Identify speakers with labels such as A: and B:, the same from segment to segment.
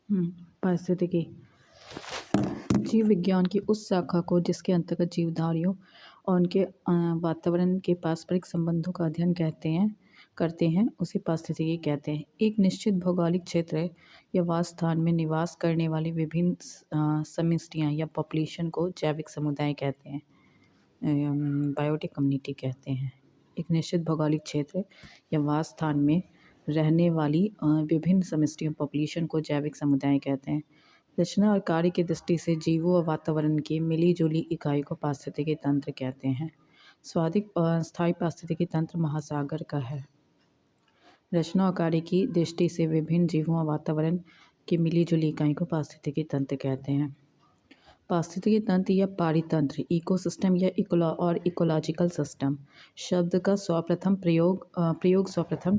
A: पारिस्थितिकी जीव विज्ञान की उस शाखा को जिसके अंतर्गत जीवधारियों और उनके वातावरण के पारस्परिक संबंधों का अध्ययन करते हैं उसे पारिस्थितिकी कहते हैं। एक निश्चित भौगोलिक क्षेत्र या वास स्थान में निवास करने वाली विभिन्न समष्टियाँ या पॉपुलेशन को जैविक समुदाय कहते हैं, बायोटिक कम्युनिटी कहते हैं। एक निश्चित भौगोलिक क्षेत्र या वास स्थान में रहने वाली विभिन्न समष्टियों पॉपुलेशन को जैविक समुदाय कहते हैं। रचना और कार्य की दृष्टि से जीवों और वातावरण की मिली-जुली इकाई को पारिस्थितिकी तंत्र कहते हैं। स्थायी पारिस्थितिकी तंत्र महासागर का है। रचना और कार्य की दृष्टि से विभिन्न जीवों और वातावरण की मिली-जुली इकाई को पारिस्थितिकी तंत्र कहते हैं। पारिस्थितिकी तंत्र या पारितंत्र, इकोसिस्टम या इकोलॉजिकल सिस्टम शब्द का प्रयोग सर्वप्रथम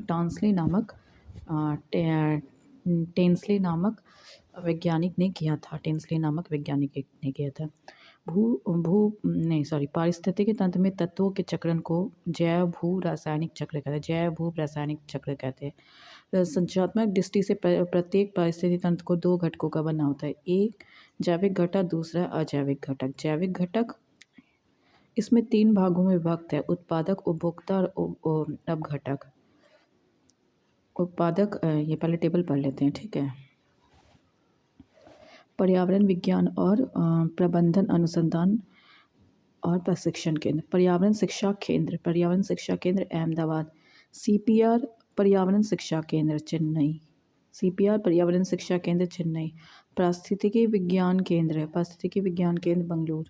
A: टेंसले नामक वैज्ञानिक ने किया था। पारिस्थितिकी तंत्र में तत्वों के चक्रण को जैव भू रासायनिक चक्र कहते हैं। संरचनात्मक दृष्टि से प्रत्येक पारिस्थितिकी तंत्र को दो घटकों का बना होता है, एक जैविक घटक, दूसरा अजैविक घटक। जैविक घटक इसमें 3 भागों में विभक्त है, उत्पादक, उपभोक्ता और अपघटक। उत्पादक, ये पहले टेबल पढ़ लेते हैं, ठीक है। पर्यावरण विज्ञान और प्रबंधन अनुसंधान और प्रशिक्षण केंद्र, पर्यावरण शिक्षा केंद्र अहमदाबाद, CPR पर्यावरण शिक्षा केंद्र चेन्नई, पारिस्थितिकी विज्ञान केंद्र बंगलुरु,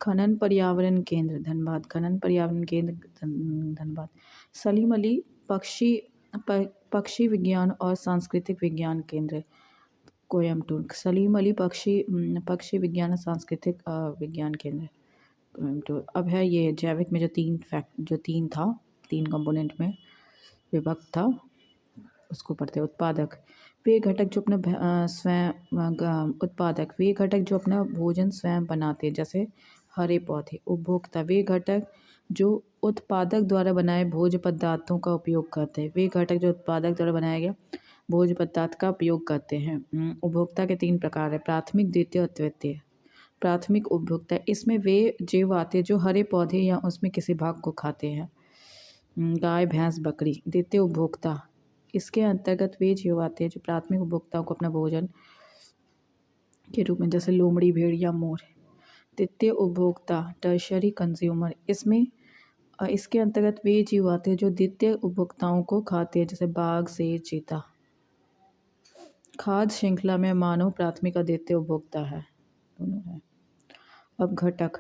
A: खनन पर्यावरण केंद्र धनबाद, सलीम अली पक्षी विज्ञान और सांस्कृतिक विज्ञान केंद्र कोयम्बटूर, सलीम अली पक्षी विज्ञान और सांस्कृतिक विज्ञान केंद्र कोयम्बटूर। अब है ये जैविक में जो तीन कंपोनेंट में विभक्त था, उसको पढ़ते हैं। उत्पादक वे घटक जो अपना भोजन स्वयं बनाते हैं, जैसे हरे पौधे। उपभोक्ता वे घटक जो उत्पादक द्वारा बनाए भोज्य पदार्थों का उपयोग करते हैं। वे घटक जो उत्पादक द्वारा बनाया गया भोज्य पदार्थ का उपयोग करते हैं। उपभोक्ता के 3 प्रकार है, प्राथमिक, द्वितीय और तृतीय। प्राथमिक उपभोक्ता, इसमें वे जीव आते हैं जो हरे पौधे या उसमें किसी भाग को खाते हैं, गाय, भैंस, बकरी। द्वितीय उपभोक्ता, इसके अंतर्गत वे जीव आते हैं जो प्राथमिक उपभोक्ताओं को अपना भोजन के रूप में, जैसे लोमड़ी, भेड़ या मोर। तृतीय उपभोक्ता, टर्शरी कंज्यूमर, इसके अंतर्गत वे जीव आते हैं जो द्वितीय उपभोक्ताओं को खाते हैं, जैसे बाघ, शेर, चीता। खाद्य श्रृंखला में मानव प्राथमिक और द्वितीय उपभोक्ता है, दोनों है। अब घटक,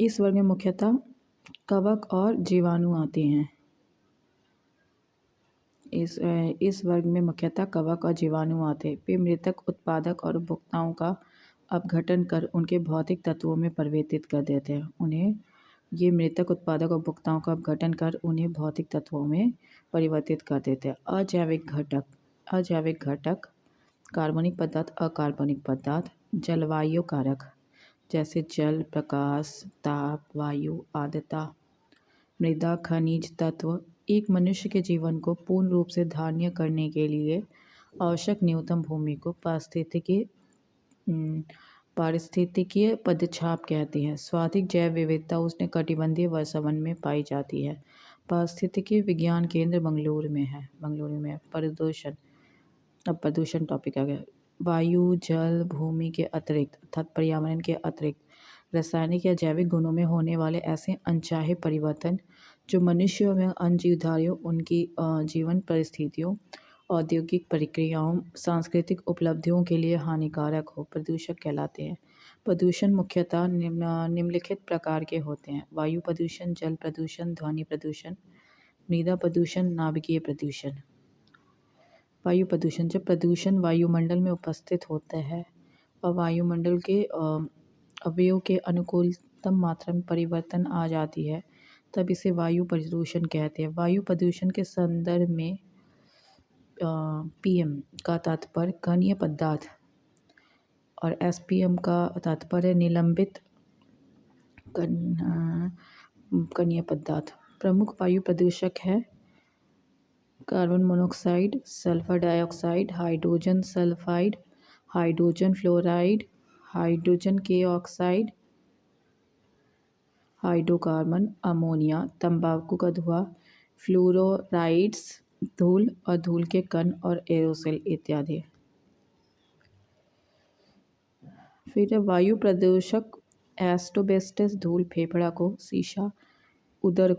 A: इस वर्ग में मुख्यतः कवक और जीवाणु आते हैं। इस वर्ग में मुख्यतः कवक और जीवाणु आते हैं। वे मृतक उत्पादक और उपभोक्ताओं का अपघटन कर उनके भौतिक तत्वों में परिवर्तित कर देते हैं। उन्हें भौतिक तत्वों में परिवर्तित कर देते हैं। अजैविक घटक कार्बनिक पदार्थ, अकार्बनिक पदार्थ। जलवायु कारक, जैसे जल, प्रकाश, ताप, वायु, आर्द्रता, मृदा, खनिज तत्व। एक मनुष्य के जीवन को पूर्ण रूप से धारण करने के लिए आवश्यक न्यूनतम भूमि को पारिस्थितिकीय पदचाप कहते हैं। स्वाभाविक जैव विविधता उष्णकटिबंधीय वर्षावन में पाई जाती है। पारिस्थितिकी विज्ञान केंद्र बंगलुरु में है। प्रदूषण, अब प्रदूषण टॉपिक आ गया। वायु, जल, भूमि के अतिरिक्त अर्थात पर्यावरण के अतिरिक्त रासायनिक या जैविक गुणों में होने वाले ऐसे अनचाहे परिवर्तन जो मनुष्यों में अन्य जीवधारियों, उनकी जीवन परिस्थितियों, औद्योगिक प्रक्रियाओं, सांस्कृतिक उपलब्धियों के लिए हानिकारक हो, प्रदूषक कहलाते हैं। प्रदूषण मुख्यतः निम्नलिखित प्रकार के होते हैं: वायु प्रदूषण, जल प्रदूषण, ध्वनि प्रदूषण, मृदा प्रदूषण, नाभिकीय प्रदूषण। वायु प्रदूषण, जब प्रदूषण वायुमंडल में उपस्थित होता है और वायुमंडल के अवयवों के अनुकूलतम मात्रा में परिवर्तन आ जाती है, तब इसे वायु प्रदूषण कहते हैं। वायु प्रदूषण के संदर्भ में PM का तात्पर्य कणीय पदार्थ और SPM का तात्पर्य निलंबित कणीय पदार्थ। प्रमुख वायु प्रदूषक है carbon monoxide, sulphur dioxide, hydrogen sulphide, hydrogen fluoride, hydrogen के ऑक्साइड, हाइड्रोकार्बन, अमोनिया, तंबाकू का धुआं, फ्लोराइड्स, धूल और धूल के कण और एरोसोल इत्यादि। फिर वायु प्रदूषक एस्बेस्टस, धूल फेफड़ा को, शीशा उदर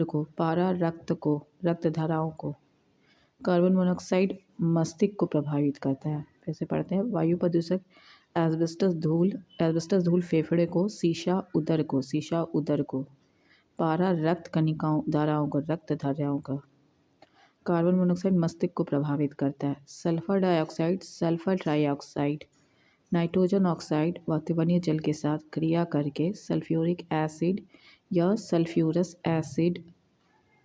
A: को, पारा रक्त धाराओं को, कार्बन मोनोऑक्साइड मस्तिष्क को प्रभावित करता है। फिर से पढ़ते हैं। वायु प्रदूषक एस्बेस्टस धूल फेफड़े को, शीशा उदर को, पारा रक्त धाराओं का, कार्बन मोनोऑक्साइड मस्तिष्क को प्रभावित करता है। सल्फर ट्राइऑक्साइड, नाइट्रोजन ऑक्साइड वातावरणीय जल के साथ क्रिया करके सल्फ्यूरिक एसिड या सल्फ्यूरस एसिड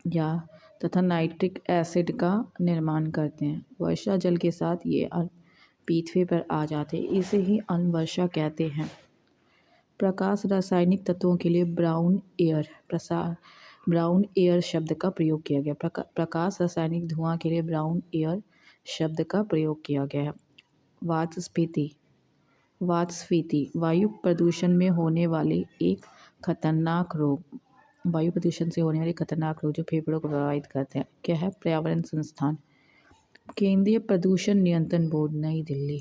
A: या तथा नाइट्रिक एसिड का निर्माण करते हैं। वर्षा जल के साथ ये पृथ्वी पर आ जाते हैं, इसे ही अम्ल वर्षा कहते हैं। प्रकाश रासायनिक तत्वों के लिए ब्राउन एयर शब्द का प्रयोग किया गया। प्रकाश रासायनिक धुआं के लिए ब्राउन एयर शब्द का प्रयोग किया गया है। वातस्फीति वायु प्रदूषण में होने वाले एक खतरनाक रोग, वायु प्रदूषण से होने वाले खतरनाक रोग जो फेफड़ों को प्रभावित करते हैं। क्या है? पर्यावरण संस्थान, केंद्रीय प्रदूषण नियंत्रण बोर्ड नई दिल्ली,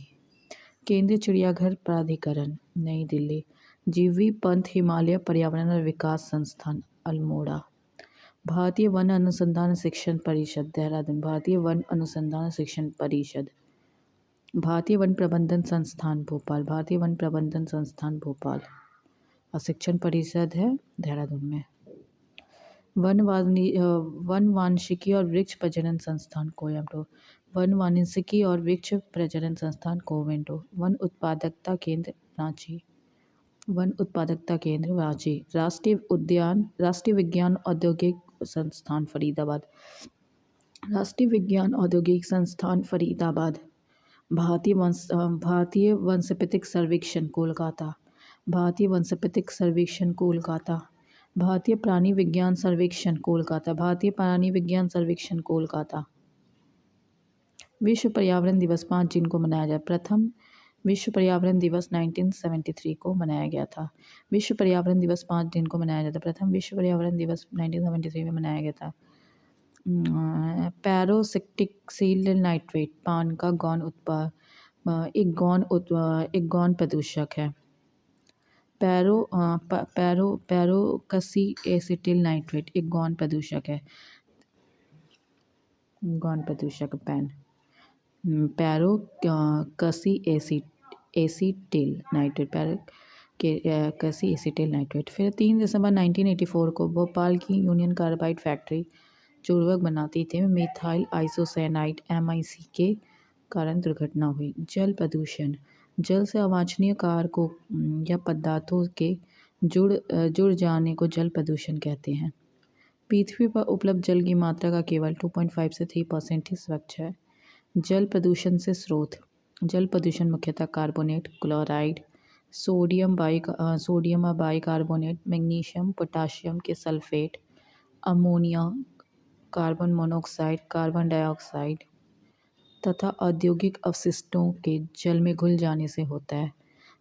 A: केंद्रीय चिड़ियाघर प्राधिकरण नई दिल्ली, जीवी पंथ हिमालय पर्यावरण और विकास संस्थान अल्मोड़ा, भारतीय वन अनुसंधान शिक्षण परिषद देहरादून, भारतीय वन अनुसंधान शिक्षण परिषद, भारतीय वन प्रबंधन संस्थान भोपाल, भारतीय वन प्रबंधन संस्थान भोपाल और शिक्षण परिषद है देहरादून में। वन वानिकी और वृक्ष प्रजनन संस्थान कोयम्बटूर, वन वानिकी और वृक्ष प्रजनन संस्थान कोयम्बटूर, वन उत्पादकता केंद्र रांची, राष्ट्रीय विज्ञान औद्योगिक संस्थान फरीदाबाद, राष्ट्रीय विज्ञान औद्योगिक संस्थान फरीदाबाद, भारतीय वनस्पतिक सर्वेक्षण कोलकाता, भारतीय वनस्पतिक सर्वेक्षण कोलकाता, भारतीय प्राणी विज्ञान सर्वेक्षण कोलकाता, भारतीय प्राणी विज्ञान सर्वेक्षण कोलकाता। विश्व पर्यावरण दिवस 5 जून को मनाया जाए। प्रथम विश्व पर्यावरण दिवस 1973 को मनाया गया था। विश्व पर्यावरण दिवस 5 जून को मनाया जाता है। प्रथम विश्व पर्यावरण दिवस 1973 में मनाया गया था। पैरोक्सिल नाइट्रेट पान का एक गौण प्रदूषक है। पैरोक्सिएसिटिल नाइट्रेट एक गौण प्रदूषक है। पैरोक्सिएसिटिल नाइट्रेट। फिर 3 दिसंबर 1984 को भोपाल की यूनियन कार्बाइड फैक्ट्री जो उर्वरक बनाती थी मिथाइल आइसोसाइनाइड MIC के कारण दुर्घटना हुई। जल प्रदूषण जल से अवांछनीय कारकों या पदार्थों के जुड़ जाने को जल प्रदूषण कहते हैं। पृथ्वी पर उपलब्ध जल की मात्रा का केवल 2.5 से 3% ही स्वच्छ है। जल प्रदूषण से स्रोत जल प्रदूषण मुख्यतः carbonate, chloride, sodium bicarbonate, magnesium, potassium के sulphate, ammonia, carbon monoxide, carbon dioxide तथा औद्योगिक अपशिष्टों के जल में घुल जाने से होता है।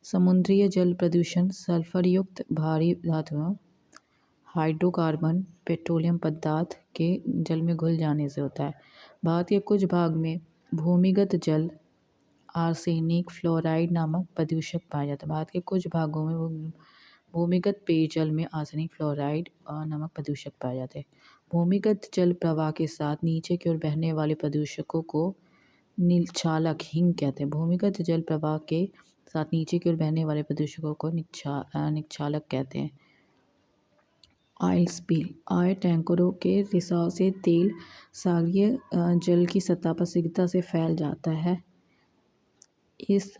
A: समुद्रीय जल प्रदूषण सल्फर युक्त भारी धातुओं, हाइड्रोकार्बन, पेट्रोलियम पदार्थ के जल में घुल जाने से होता है। भारत के कुछ भाग में भूमिगत जल आर्सेनिक, फ्लोराइड नामक प्रदूषक पाया जाता है। भारत के कुछ भागों में भूमिगत पेयजल में आर्सेनिक, फ्लोराइड नामक प्रदूषक पाए जाते हैं। भूमिगत जल प्रवाह के साथ नीचे की ओर बहने वाले प्रदूषकों को निक्षालक हिंग कहते हैं। भूमिगत जल प्रवाह के साथ नीचे की ओर बहने वाले प्रदूषकों को निक्षालक कहते हैं। ऑयल स्पिल ऑयल टैंकरों के रिसाव से तेल सागरीय जल की सतह पर शीघ्रता से फैल जाता है। इस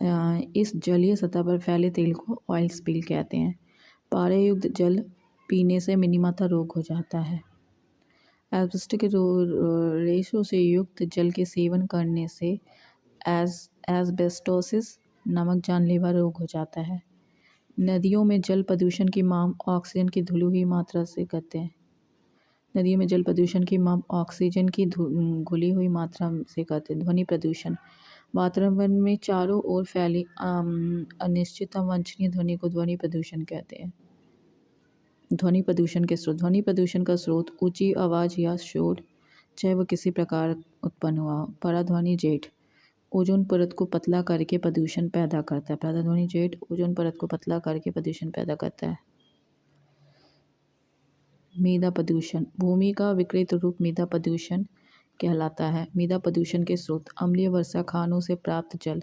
A: जलीय सतह पर फैले तेल को ऑयल स्पिल कहते हैं। पारे युक्त जल पीने से मिनीमाता रोग हो जाता है। एस्बेस्टस के रेशों से युक्त जल के सेवन करने से एस्बेस्टोसिस नामक जानलेवा रोग हो जाता है। नदियों में जल प्रदूषण की मांग ऑक्सीजन की धुली हुई मात्रा से करते हैं। नदियों में जल प्रदूषण की माप ऑक्सीजन की घुली हुई मात्रा से करते हैं। ध्वनि प्रदूषण, वातावरण में चारों ओर फैली अनिश्चित अवांछनीय ध्वनि को ध्वनि प्रदूषण कहते हैं। ध्वनि प्रदूषण के स्रोत, ध्वनि प्रदूषण का स्रोत ऊंची आवाज़ या शोर, चाहे वो किसी प्रकार उत्पन्न हुआ हो। पराध्वनि जेट, ओजोन परत को पतला करके प्रदूषण पैदा करता है। पराध्वनि जेट ओजोन परत को पतला करके प्रदूषण पैदा करता है। मृदा प्रदूषण, भूमि का विकृत रूप मृदा प्रदूषण कहलाता है। मृदा प्रदूषण के स्रोत अम्लीय वर्षा खानों से प्राप्त जल,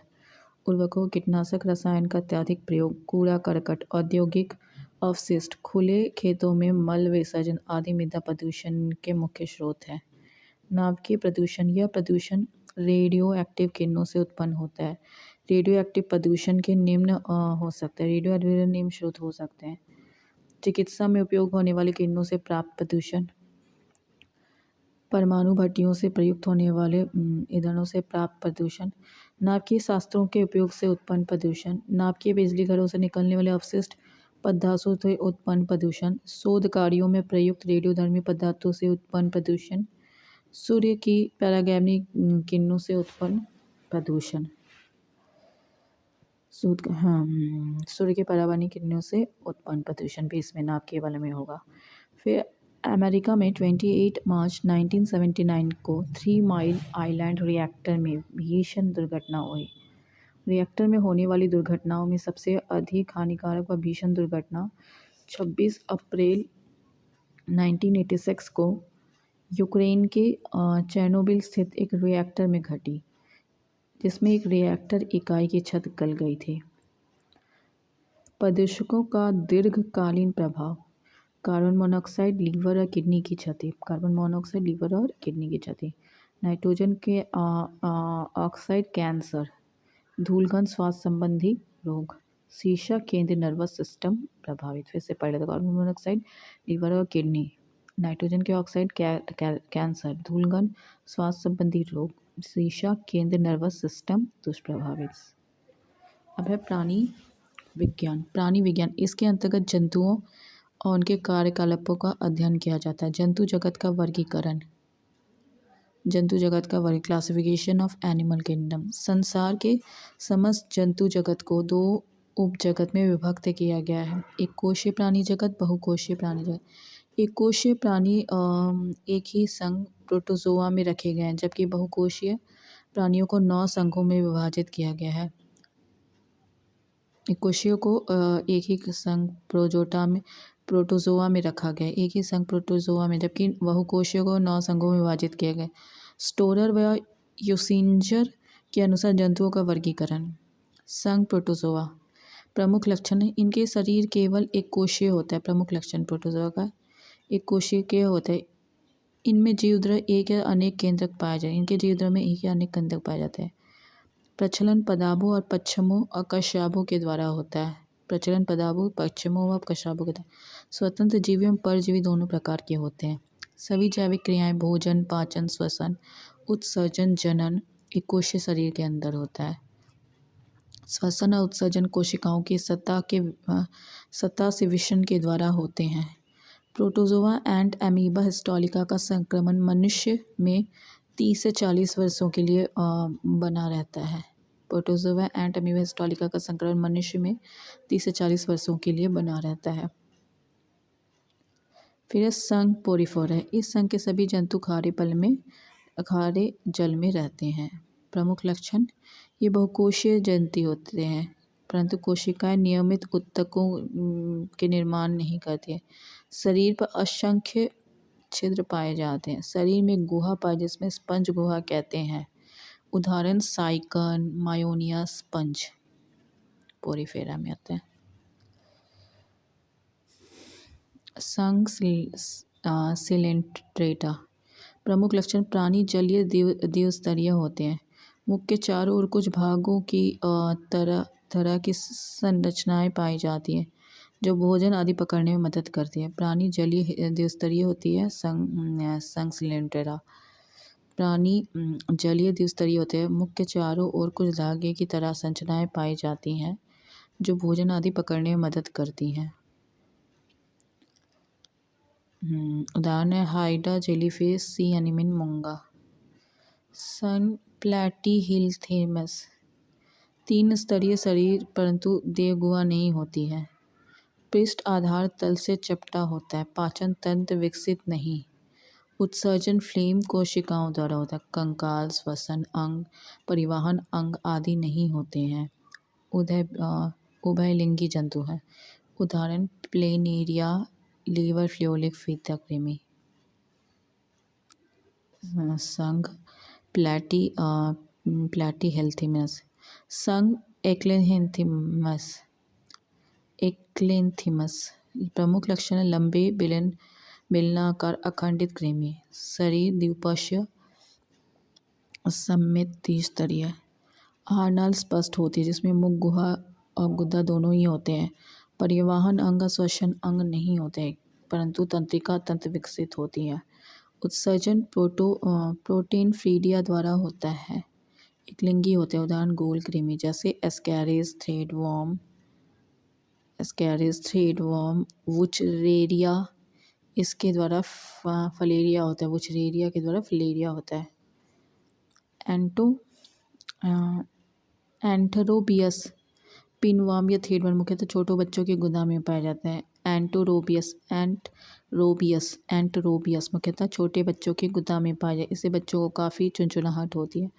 A: उर्वरकों, कीटनाशक रसायन का अत्यधिक प्रयोग, कूड़ा करकट, औद्योगिक अवशिष्ट, खुले खेतों में मल विसर्जन आदि मृदा प्रदूषण के मुख्य स्रोत हैं। नाभिकीय प्रदूषण, यह प्रदूषण रेडियो एक्टिव किरणों से उत्पन्न होता है। रेडियो एक्टिव प्रदूषण के निम्न हो सकते हैं। रेडियो एक्टिव निम्न स्रोत हो सकते हैं। चिकित्सा में उपयोग होने वाले किरणों से प्राप्त प्रदूषण, परमाणु भट्टियों से प्रयुक्त होने वाले ईंधनों से प्राप्त प्रदूषण, नाभिकीय शास्त्रों के उपयोग से उत्पन्न प्रदूषण, नाभिकीय बिजली घरों से निकलने वाले अपशिष्ट पदार्थों से उत्पन्न प्रदूषण, शोध कार्यों में प्रयुक्त रेडियोधर्मी पदार्थों से उत्पन्न प्रदूषण, सूर्य की परागैमनी किरणों से उत्पन्न प्रदूषण। सूर्य के पराबैंगनी किरणों से उत्पन्न प्रदूषण भी इसमें नाभिकीय वाले में होगा। फिर अमेरिका में 28 मार्च 1979 को 3 माइल आइलैंड रिएक्टर में भीषण दुर्घटना हुई। रिएक्टर में होने वाली दुर्घटनाओं में सबसे अधिक हानिकारक व भीषण दुर्घटना 26 अप्रैल 1986 को यूक्रेन के चेर्नोबिल स्थित एक रिएक्टर में घटी, जिसमें एक रिएक्टर इकाई की छत गल गई थी। प्रदूषकों का दीर्घकालीन प्रभाव, कार्बन मोनोऑक्साइड लीवर और किडनी की क्षति, कार्बन मोनोऑक्साइड लीवर और किडनी की क्षति, नाइट्रोजन के ऑक्साइड कैंसर, धूलकण श्वास संबंधी रोग, शीशा केंद्र नर्वस सिस्टम प्रभावित। फिर से पढ़ लेते, कार्बन मोनोऑक्साइड लीवर और किडनी, नाइट्रोजन के ऑक्साइड कैंसर, धूलकण श्वास संबंधी रोग, शीशा केंद्र नर्वस सिस्टम दुष्प्रभावित। अब है प्राणी विज्ञान। प्राणी विज्ञान, इसके अंतर्गत जंतुओं और उनके कार्यकलापों का अध्ययन किया जाता है। जंतु जगत का वर्गीकरण, जंतु जगत का वर्ग, क्लासिफिकेशन ऑफ एनिमल किंगडम। संसार के समस्त जंतु जगत को 2 उपजगत में विभक्त किया गया है। एक कोशीय प्राणी जगत, बहुकोशीय प्राणी जगत। एक कोशीय प्राणी एक ही संघ प्रोटोजोआ में रखे गए हैं, जबकि बहुकोशीय प्राणियों को 9 संघों में विभाजित किया गया है। एक कोशियों को एक ही संघ प्रोटोजोआ में रखा गया, एक ही संघ प्रोटोजोआ में, जबकि बहुकोशियों को 9 संघों में विभाजित किया गया। स्टोरर व यूसिंजर के अनुसार जंतुओं का वर्गीकरण। संघ प्रोटोजोआ, प्रमुख लक्षण है, इनके शरीर केवल एक कोशीय होता है। प्रमुख लक्षण प्रोटोजोआ का एक कोशीय के होता है। इनमें जीवद्र एक या अनेक केंद्रक पाए जाते हैं। इनके जीवद्र में एक या अनेक केंद्रक पाए जाते हैं। प्रचलन पदाबों और पच्छमों और कश्यपों के द्वारा होता है। प्रचलन पदाबों, पच्छमों व कश्यपों के द्वारा। स्वतंत्र जीवी एवं परजीवी दोनों प्रकार के होते हैं। सभी जैविक क्रियाएं, भोजन, पाचन, श्वसन, उत्सर्जन, जनन एक कोशीय शरीर के अंदर होता है। श्वसन और उत्सर्जन कोशिकाओं की सतह से विषण के द्वारा होते हैं। प्रोटोजोआ एंड अमीबा हिस्टोलिका का संक्रमण मनुष्य में 30 से 40 वर्षों के लिए बना रहता है। प्रोटोजोआ एंड अमीबा हिस्टोलिका का संक्रमण मनुष्य में 30 से 40 वर्षों के लिए बना रहता है। फिर संघ पोरिफोरा है। इस संघ के सभी जंतु खारे जल में रहते हैं। प्रमुख लक्षण, ये बहुकोशीय जंतु होते हैं, परंतु कोशिकाएं नियमित ऊतकों के निर्माण नहीं करती हैं। शरीर पर असंख्य छिद्र पाए जाते हैं। शरीर में गुहा पाए, जिसमें स्पंज गुहा कहते हैं। उदाहरण साइकन, मायोनिया स्पंज पोरिफेरा में आते हैं। संघ सिलेंट्रेटा, प्रमुख लक्षण, प्राणी जलीय द्विस्तरीय होते हैं। मुख के चारों ओर कुछ भागों की तरह की संरचनाएं पाई जाती हैं, जो भोजन आदि पकड़ने में मदद करती है। प्राणी जलीय द्विस्तरीय होती है। संघ सिलेंट्रेटा, प्राणी जलीय द्विस्तरीय होते हैं। मुख के चारों ओर कुछ धागे की तरह संरचनाएं पाई जाती हैं, जो भोजन आदि पकड़ने में मदद करती हैं। उदाहरण है हाइड्रा जेलीफिश, सी एनिमिन मूंगा। सन प्लैटीहेल्मिथेमस, 3 स्तरीय शरीर परंतु देहगुहा नहीं होती है। पृष्ठ आधार तल से चपटा होता है। पाचन तंत्र विकसित नहीं। उत्सर्जन फ्लेम कोशिकाओं द्वारा होता है। कंकाल, श्वसन अंग, परिवहन अंग आदि नहीं होते हैं। उभयलिंगी जंतु है। उदाहरण प्लेनेरिया, लीवर फ्लोलिक फीता कृमि। संघ प्लैटीहेल्मिथेमस। संघ एक्लेंथिमस। प्रमुख लक्षण है लंबे बेलनाकार अखंडित कृमि। शरीर द्विपक्षीय सममित त्रिस्तरीय। आहार नाल स्पष्ट होती है जिसमें मुख, गुहा और गुदा दोनों ही होते हैं। परिवहन अंग, श्वसन अंग नहीं होते परंतु तंत्रिका तंत्र विकसित होती है। उत्सर्जन प्रोटीन फ्रीडिया द्वारा होता है। एकलिंगी होते हैं। उदाहरण गोल कृमि जैसे एस्कैरिस, थ्रेडवॉर्म, वुचरेरिया इसके द्वारा फलेरिया होता है। वुचरेरिया के द्वारा फलेरिया होता है। एंटेरोबियस, पिनवर्म या थ्रेडवर्म मुख्यतः छोटे बच्चों के गुदा में पाए जाते हैं। एंटरोबियस मुख्यतः छोटे बच्चों के गुदा में पाए जाते हैं। इससे बच्चों को काफ़ी चुनचुनाहट होती है,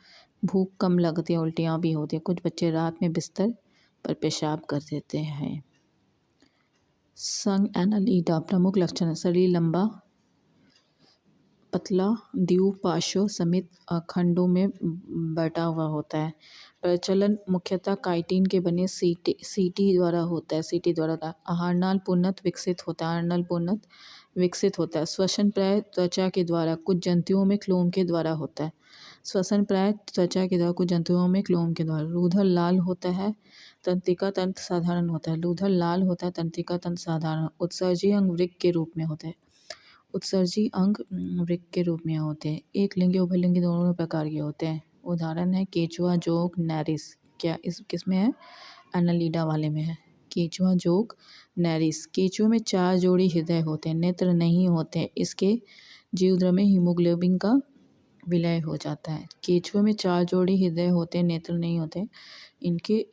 A: भूख कम लगती है, उल्टियाँ भी होती हैं। कुछ बच्चे रात में बिस्तर पर पेशाब कर देते हैं। संघ एनालिडा, प्रमुख लक्षण है शरीर लंबा पतला द्विपार्श्व समित खंडों में बटा हुआ होता है। प्रचलन मुख्यतः काइटिन के बने सीटी द्वारा होता है। आहार नाल पुनः विकसित होता है। श्वसन प्राय त्वचा के द्वारा, कुछ जंतुओं में क्लोम के द्वारा होता है। रूधिर लाल होता है, तंत्रिका तंत्र साधारण होता है। उत्सर्जी अंग वृक्क के रूप में होते हैं। एक लिंगी उभयलिंगी दोनों प्रकार के होते हैं। उदाहरण है केचुआ, जोंक, नैरिस। क्या इस किसमें है? एनालिडा वाले में है। केचुआ, जोंक, नैरिस। केचुआ में 4 जोड़ी हृदय होते हैं, नेत्र नहीं होते। इसके जीवद्रव्य में हीमोग्लोबिन का विलय हो जाता है। केचुआ में 4 जोड़ी हृदय होते हैं, नेत्र नहीं होते।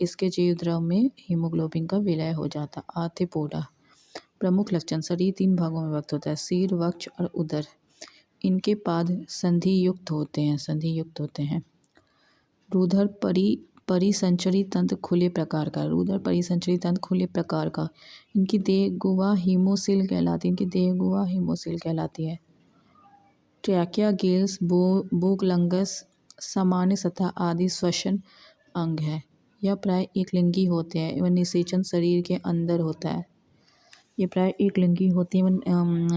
A: इसके जीवद्रव्य में हीमोग्लोबिन का विलय हो जाता है। आर्थ्रोपोडा, प्रमुख लक्षण शरीर 3 भागों में विभक्त होता है, सिर, वक्ष और उदर। इनके पाद संधि युक्त होते हैं। रुधिर परिसंचरी तंत्र खुले प्रकार का। इनकी देह गुहा हीमोसिल कहलाती है। ट्रैकिया, गिल्स, बोगलंगस सामान्य सतह आदि श्वसन अंग है। यह प्राय एकलिंगी होते हैं एवं निषेचन शरीर के अंदर होता है।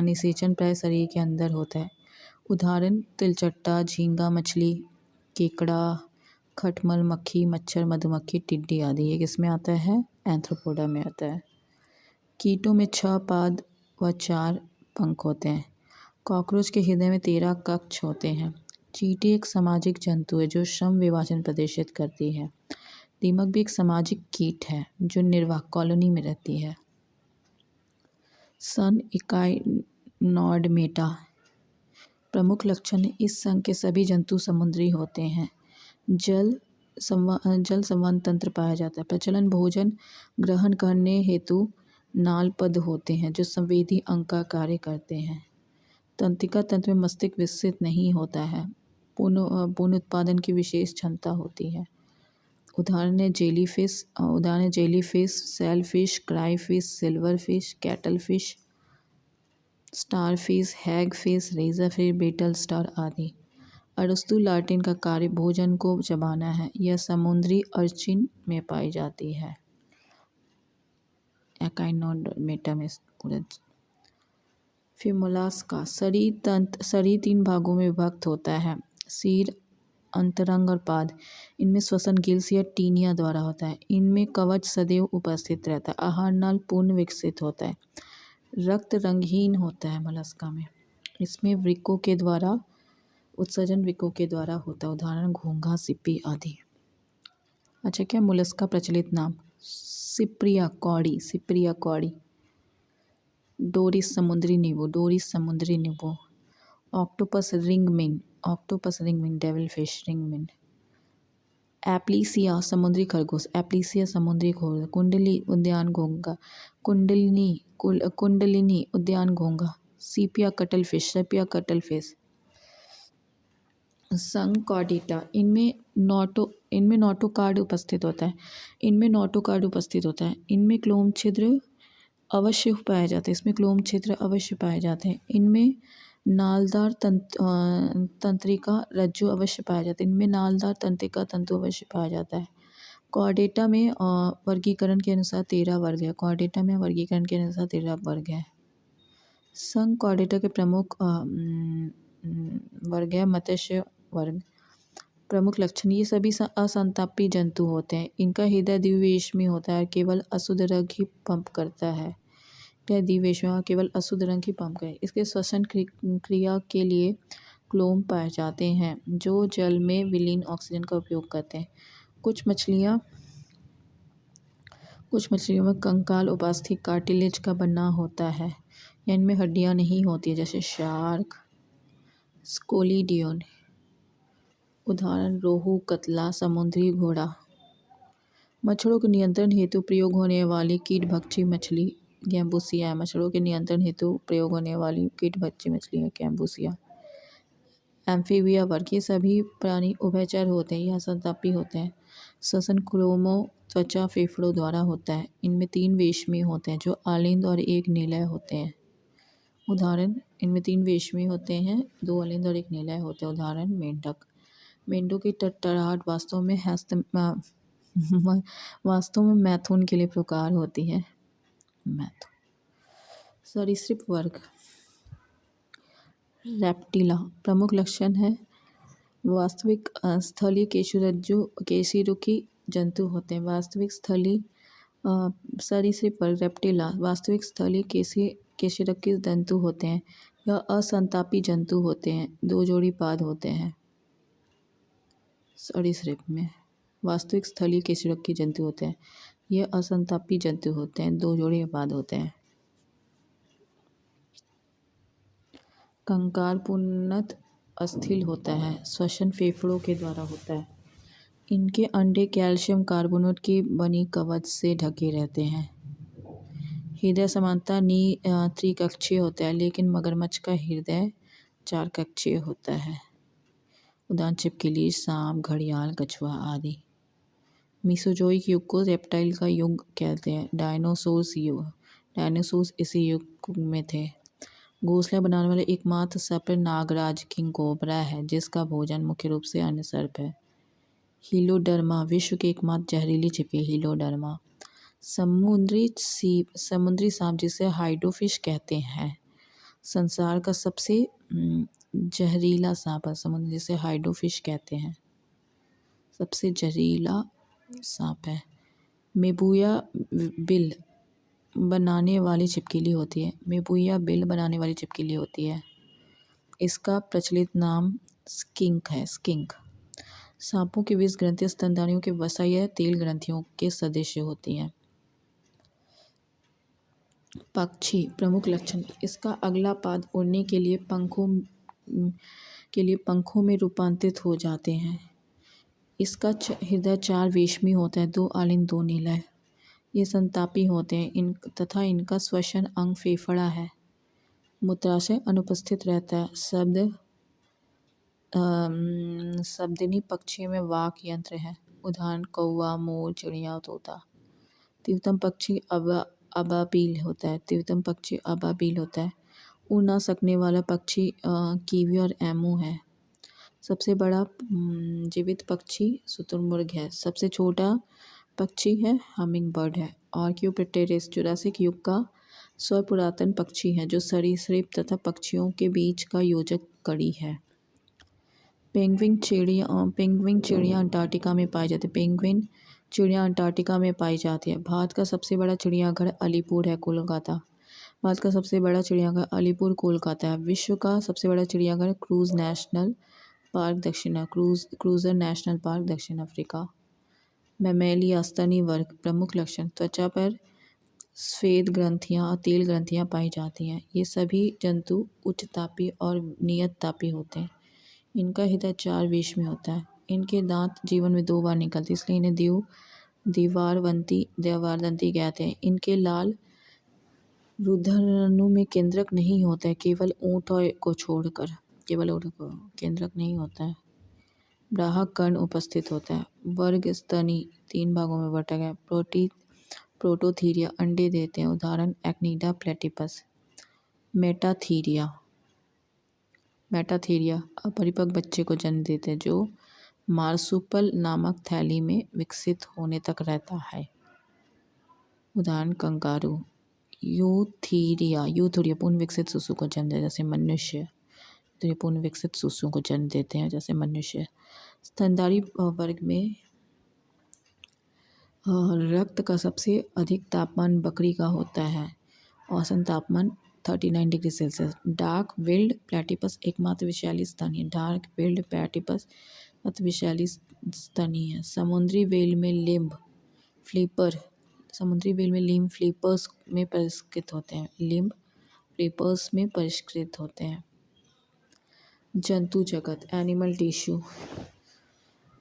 A: निषेचन प्राय शरीर के अंदर होता है। उदाहरण तिलचट्टा, झींगा मछली, केकड़ा, खटमल, मक्खी, मच्छर, मधुमक्खी, टिड्डी आदि। ये किसमें आता है? एंथ्रोपोडा में आता है। कीटों में 6 पाद व 4 पंख होते हैं। कॉकरोच के हृदय में 13 कक्ष होते हैं। चींटी एक सामाजिक जंतु है जो श्रम विभाजन प्रदर्शित करती है। दीमक भी एक सामाजिक कीट है जो निर्वाह कॉलोनी में रहती है। सन इकाइनोडर्मेटा, प्रमुख लक्षण इस संघ के सभी जंतु समुद्री होते हैं। जल संवहन तंत्र पाया जाता है। प्रचलन भोजन ग्रहण करने हेतु नालपद होते हैं जो संवेदी अंग का कार्य करते हैं। तंत्रिका तंत्र में मस्तिष्क विकसित नहीं होता है। पुनरुत्पादन की विशेष क्षमता होती है। उदाहरण है jellyfish, sailfish, crayfish, silverfish, cuttlefish, starfish, hagfish, razorfish, brittle star आदि। अरस्तु लार्टिन का कार्य भोजन को चबाना है। यह समुद्री अर्चिन में पाई जाती है। एकाइनोडर्मेटा में फिर मोलास्का, शरीर 3 भागों में विभक्त होता है, सिर, अंतरंग और पाद। इनमें श्वसन गिल्स या टीनिया द्वारा होता है। इनमें कवच सदैव उपस्थित रहता है। आहार नाल पूर्ण विकसित होता है। रक्त रंगहीन होता है मोलस्का में। इसमें उत्सर्जन वृक्कों के द्वारा होता है। उदाहरण घोंघा, सिप्पी आदि। अच्छा, क्या मोलस्का प्रचलित नाम? सिप्रिया कौड़ी। डोरिस समुद्री नींबू, डोरिस समुद्री नींबू। ऑक्टोपस रिंगमिन, डेविल फिश रिंगमिन। एप्लीसिया समुद्री खरगोश, एप्लीसिया समुद्री खरगोश। कुंडली उद्यान घोंघा, कुंडलिनी उद्यान घोंघा। सीपिया कटल फिश। संघ कॉर्डेटा, इनमें नोटोकार्ड उपस्थित होता है। इनमें क्लोम छिद्र अवश्य पाए जाते हैं। इनमें नालदार तंत्रिका रज्जु अवश्य पाया जाता है। इनमें नालदार तंत्रिका तंतु अवश्य पाया जाता है। कॉर्डेटा में वर्गीकरण के अनुसार 13 वर्ग है। संघ कॉर्डेटा के प्रमुख वर्ग है मत्स्य वर्ग। प्रमुख लक्षण, ये सभी असंतापी जंतु होते हैं। इनका हृदय द्विवेशमी होता है, केवल अशुद्ध रंग ही पंप करता है। इसके श्वसन क्रिया के लिए क्लोम पाए जाते हैं, जो जल में विलीन ऑक्सीजन का उपयोग करते हैं। कुछ मछलियों में कंकाल उपस्थित कार्टिलेज का बना होता है या इनमें हड्डियां नहीं होती है, जैसे शार्क, स्कोलिडियन। उदाहरण रोहू, कतला, समुद्री घोड़ा। मच्छरों के नियंत्रण हेतु प्रयोग होने वाली कीटभक्षी मछली गैम्बूसिया है। गैम्बूसिया। एम्फीबिया वर्ग, ये सभी प्राणी उभयचर होते हैं, यह असंतापी होते हैं। श्वसन क्रोमो त्वचा फेफड़ों द्वारा होता है। इनमें 3 वेशमी होते हैं, जो अलिंद और 1 निलय होते हैं। उदाहरण, इनमें 3 वेशमी होते हैं, 2 अलिंद और 1 निलय होते हैं। उदाहरण मेंढक। मेंढकों की टटराहट वास्तव में मैथुन के लिए प्रकार होती है। सरीसृप वर्ग। रेप्टिला, प्रमुख लक्षण है वास्तविक स्थलीय केशिरुकी जंतु होते हैं। सरीसृप वर्ग रेप्टिला वास्तविक स्थलीय केशिरुकी जंतु होते हैं। यह असंतापी जंतु होते हैं, 2 जोड़ी पाद होते हैं। सरीसृप में वास्तविक स्थलीय केशिरुकी जंतु होते हैं, यह असंतापी जंतु होते हैं, 2 जोड़ी पाद होते हैं। कंकाल पूर्णतः अस्थिर होता है, श्वसन फेफड़ों के द्वारा होता है। इनके अंडे कैल्शियम कार्बोनेट की बनी कवच से ढके रहते हैं। हृदय सामान्यतः त्रिकक्षीय होता है, लेकिन मगरमच्छ का हृदय 4 कक्षीय होता है। उदाहरण छिपकली, सांप, घड़ियाल, कछुआ आदि। मीसोजोइक युग को रेप्टाइल का युग कहते हैं। डायनासोर्स इसी युग में थे। घोंसले बनाने वाले एकमात्र सर्प नागराज किंग कोबरा है, जिसका भोजन मुख्य रूप से अन्य सर्प है। हीलोडर्मा, विश्व के एकमात्र जहरीली छिपकली हीलोडर्मा। समुद्री सांप, जिसे हाइड्रोफिश कहते हैं, संसार का सबसे जहरीला सांप है। समुद्र जिसे हाइड्रोफिश कहते हैं, सबसे जहरीला सांप है। मेबुया बिल बनाने वाली छिपकली होती है। इसका प्रचलित नाम स्किंक है। सांपों की विष ग्रंथियां स्तनधारियों के वसा या तेल ग्रंथियों के सदृश होती हैं। पक्षी, प्रमुख लक्षण, इसका अगला पाद उड़ने के लिए पंखों में रूपांतरित हो जाते हैं। इसका हृदय 4 वेशमी होता है, 2 अलिंद 2 निलय। ये संतापी होते हैं तथा इनका श्वसन अंग फेफड़ा है। मूत्राशय अनुपस्थित रहता है। शब्दिनी पक्षियों में वाक यंत्र है। उदाहरण कौवा, मोर, चिड़िया, तोता। तीव्रतम पक्षी अबाबील होता है। उड़ ना सकने वाला पक्षी कीवी और एमू है। सबसे बड़ा जीवित पक्षी शुतुरमुर्ग है। सबसे छोटा पक्षी है हमिंग बर्ड है। आर्क्योप्टेरिस जुरासिक युग का सर्वपुरातन पक्षी है, जो सरीसृप तथा पक्षियों के बीच का योजक कड़ी है। पेंगुइन चिड़िया अंटार्कटिका में पाई जाती है। भारत का सबसे बड़ा चिड़ियाघर अलीपुर है, कोलकाता। है। विश्व का सबसे बड़ा चिड़ियाघर क्रूज़र नेशनल पार्क दक्षिण अफ्रीका। मैमेलिया स्तनी वर्ग। प्रमुख लक्षण, त्वचा पर श्वेत ग्रंथियाँ और तेल ग्रंथियाँ पाई जाती हैं। ये सभी जंतु उच्च तापी और नियत तापी होते हैं। इनका हृदय 4 विष में होता है। इनके दांत जीवन में 2 बार निकलते, इसलिए इन्हें द्विवारदंती कहते हैं। इनके लाल रुधिराणु में केंद्रक नहीं होता है, केवल ऊँट को छोड़कर, केवल ऊँट को केंद्रक नहीं होता है। ग्राहक कर्ण उपस्थित होता है। वर्ग स्तनी 3 भागों में बटा गया। प्रोटोथीरिया अंडे देते हैं, उदाहरण एक्निडा प्लेटिपस। मेटाथीरिया अपरिपक्व बच्चे को जन्म देते हैं, जो मार्सुपल नामक थैली में विकसित होने तक रहता है, उदाहरण कंगारू। यूथीरिया पूर्ण विकसित शिशु को जन्म देते हैं, जैसे मनुष्य। तो ये पूर्ण विकसित शिशुओं को जन्म देते हैं, जैसे मनुष्य। स्तनधारी वर्ग में रक्त का सबसे अधिक तापमान बकरी का होता है, औसत तापमान 39 degree Celsius. Dark billed platypus एकमात्र विषैली स्तनी है। डार्क बिल्ड प्लेटिपस अति विषैली स्तनी है। समुद्री व्हेल में लिम्ब फ्लिपर्स में परिष्कृत होते हैं। लिम्ब फ्लिपर्स में परिष्कृत होते हैं। जंतु जगत एनिमल टिश्यू।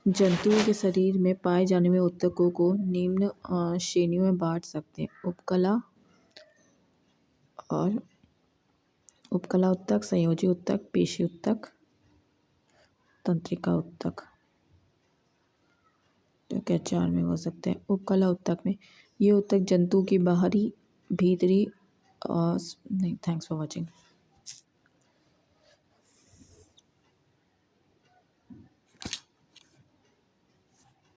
A: जंतुओं के शरीर में पाए जाने वाले ऊतकों को निम्न श्रेणियों में बांट सकते हैं। उपकला ऊतक, संयोजी ऊतक, पेशी ऊतक, तंत्रिका ऊतक। तो क्या 4 में हो सकते हैं। उपकला ऊतक में ये ऊतक जंतु की बाहरी भीतरी नहीं। Thanks for watching.